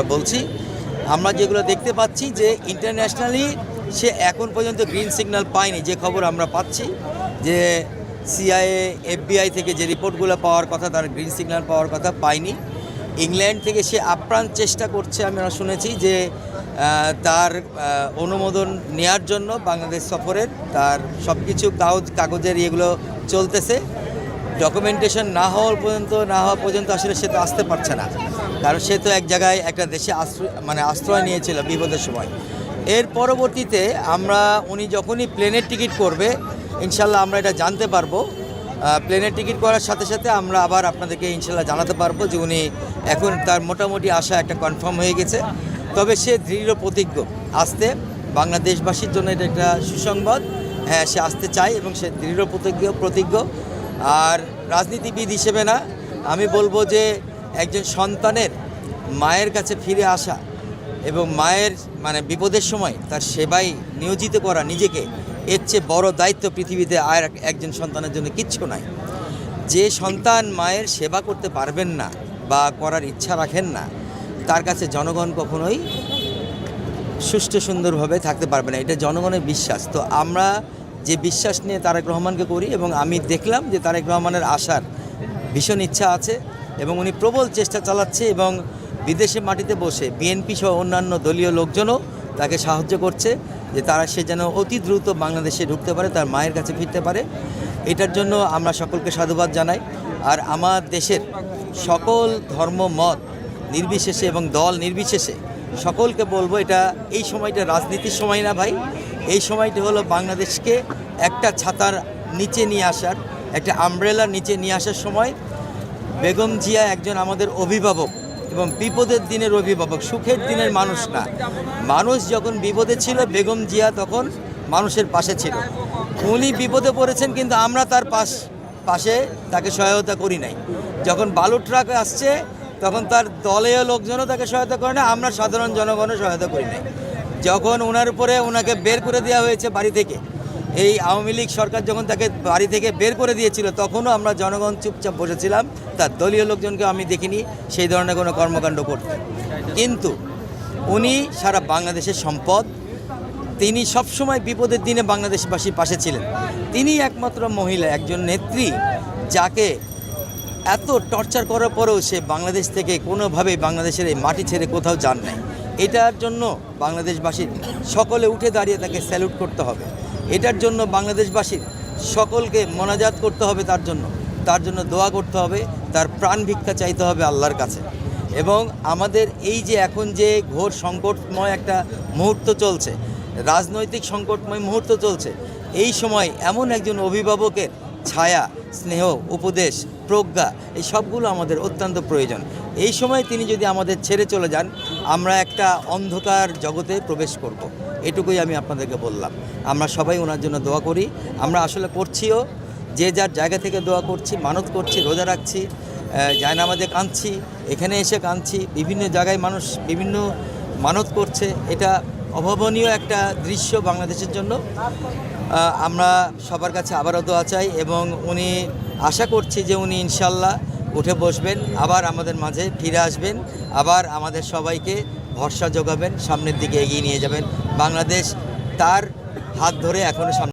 আমরা বলছি, আমরা যেগুলো দেখতে পাচ্ছি যে ইন্টারন্যাশনালি সে এখন পর্যন্ত গ্রিন সিগন্যাল পায়নি। যে খবর আমরা পাচ্ছি যে সিআইএ FBI থেকে যে রিপোর্টগুলো পাওয়ার কথা, তার গ্রিন সিগন্যাল পাওয়ার কথা পায়নি। ইংল্যান্ড থেকে সে আপ্রাণ চেষ্টা করছে, আমরা শুনেছি যে তার অনুমোদন নেয়ার জন্য বাংলাদেশ সফরের তার সব কিছু কাগজের এগুলো চলতেছে। ডকুমেন্টেশন না হওয়া পর্যন্ত আসলে সে তো আসতে পারছে না, কারণ সে তো এক জায়গায় একটা দেশে আশ্রয় নিয়েছিল বিপদের সময়। এর পরবর্তীতে উনি যখনই প্লেনের টিকিট করবে ইনশাল্লাহ আমরা এটা জানতে পারবো। প্লেনের টিকিট করার সাথে সাথে আমরা আবার আপনাদেরকে ইনশাল্লাহ জানাতে পারবো যে উনি এখন তার মোটামুটি আশা একটা কনফার্ম হয়ে গেছে। তবে সে দৃঢ় প্রতিজ্ঞ আসতে, বাংলাদেশবাসীর জন্য এটা একটা সুসংবাদ। হ্যাঁ, সে আসতে চায় এবং সে দৃঢ় প্রতিজ্ঞ। আর রাজনীতিবিদ হিসেবে না, আমি বলবো যে একজন সন্তানের মায়ের কাছে ফিরে আসা এবং মায়ের বিপদের সময় তার সেবায় নিয়োজিত করা নিজেকে, এর চেয়ে বড় দায়িত্ব পৃথিবীতে আর একজন সন্তানের জন্য কিচ্ছু নাই। যে সন্তান মায়ের সেবা করতে পারবেন না বা করার ইচ্ছা রাখেন না, তার কাছে জনগণ কখনোই সুষ্ঠু সুন্দরভাবে থাকতে পারবে না, এটা জনগণের বিশ্বাস। তো আমরা যে বিশ্বাস নিয়ে তারেক রহমানকে করি, এবং আমি দেখলাম যে তারেক রহমানের আসার ভীষণ ইচ্ছা আছে এবং উনি প্রবল চেষ্টা চালাচ্ছে, এবং বিদেশে মাটিতে বসে বিএনপি সহ অন্যান্য দলীয় লোকজনও তাকে সাহায্য করছে যে সে যেন অতি দ্রুত বাংলাদেশে ঢুকতে পারে, তার মায়ের কাছে ফিরতে পারে। এটার জন্য আমরা সকলকে সাধুবাদ জানাই। আর আমার দেশের সকল ধর্ম মত নির্বিশেষে এবং দল নির্বিশেষে সকলকে বলবো, এই সময়টা রাজনীতির সময় না ভাই, এই সময়টি হলো বাংলাদেশকে একটা ছাতার নিচে নিয়ে আসার, একটা আমব্রেলার নিচে নিয়ে আসার সময়। বেগম জিয়া একজন আমাদের অভিভাবক এবং বিপদের দিনের অভিভাবক, সুখের দিনের মানুষ না। মানুষ যখন বিপদে ছিল বেগম জিয়া তখন মানুষের পাশে ছিল। উনি বিপদে পড়েছেন কিন্তু আমরা তার পাশে তাকে সহায়তা করি নাই। যখন বালু ট্রাক আসছে তখন তার দলীয় লোকজনও তাকে সহায়তা করে না, আমরা সাধারণ জনগণও সহায়তা করি নাই। যখন ওনাকে বের করে দেওয়া হয়েছে বাড়ি থেকে, এই আওয়ামী লীগ সরকার যখন তাকে বাড়ি থেকে বের করে দিয়েছিল, তখনও আমরা জনগণ চুপচাপ বসেছিলাম, তার দলীয় লোকজনকে আমি দেখিনি সেই ধরনের কোনো কর্মকাণ্ড করতে। কিন্তু উনি সারা বাংলাদেশের সম্পদ, তিনি সবসময় বিপদের দিনে বাংলাদেশবাসীর পাশে ছিলেন। তিনি একমাত্র মহিলা, একজন নেত্রী যাকে এত টর্চার করার পরেও সে বাংলাদেশ থেকে কোনোভাবেই বাংলাদেশের এই মাটি ছেড়ে কোথাও যান নাই। এটার জন্য বাংলাদেশবাসীর সকলে উঠে দাঁড়িয়ে তাকে স্যালুট করতে হবে। এটার জন্য বাংলাদেশবাসীর সকলকে মোনাজাত করতে হবে, তার জন্য দোয়া করতে হবে, তার প্রাণ ভিক্ষা চাইতে হবে আল্লাহর কাছে। এবং আমাদের এই যে এখন যে ঘোর সংকটময় একটা মুহূর্ত চলছে, রাজনৈতিক সংকটময় মুহূর্ত চলছে, এই সময় এমন একজন অভিভাবকের ছায়া, স্নেহ, উপদেশ, প্রজ্ঞা, এই সবগুলো আমাদের অত্যন্ত প্রয়োজন। এই সময় তিনি যদি আমাদের ছেড়ে চলে যান, আমরা একটা অন্ধকার জগতে প্রবেশ করব। এটুকুই আমি আপনাদেরকে বললাম। আমরা সবাই ওনার জন্য দোয়া করি, আমরা আসলে করছিও, যে যার জায়গা থেকে দোয়া করছি, মানত করছি, রোজা রাখছি, জায়নামাজে কাঁদছি, এখানে এসে কাঁদছি, বিভিন্ন জায়গায় মানুষ বিভিন্ন মানত করছে। এটা অভাবনীয় একটা দৃশ্য বাংলাদেশের জন্য। আমরা সবার কাছে আবারও দোয়া চাই এবং উনি আশা করছি যে উনি ইনশাল্লাহ উঠে বসবেন, আবার আমাদের মাঝে ফিরে আসবেন, আবার আমাদের সবাইকে ভরসা যোগাবেন, সামনের দিকে এগিয়ে নিয়ে যাবেন। বাংলাদেশ তার হাত ধরে এখনও সামনে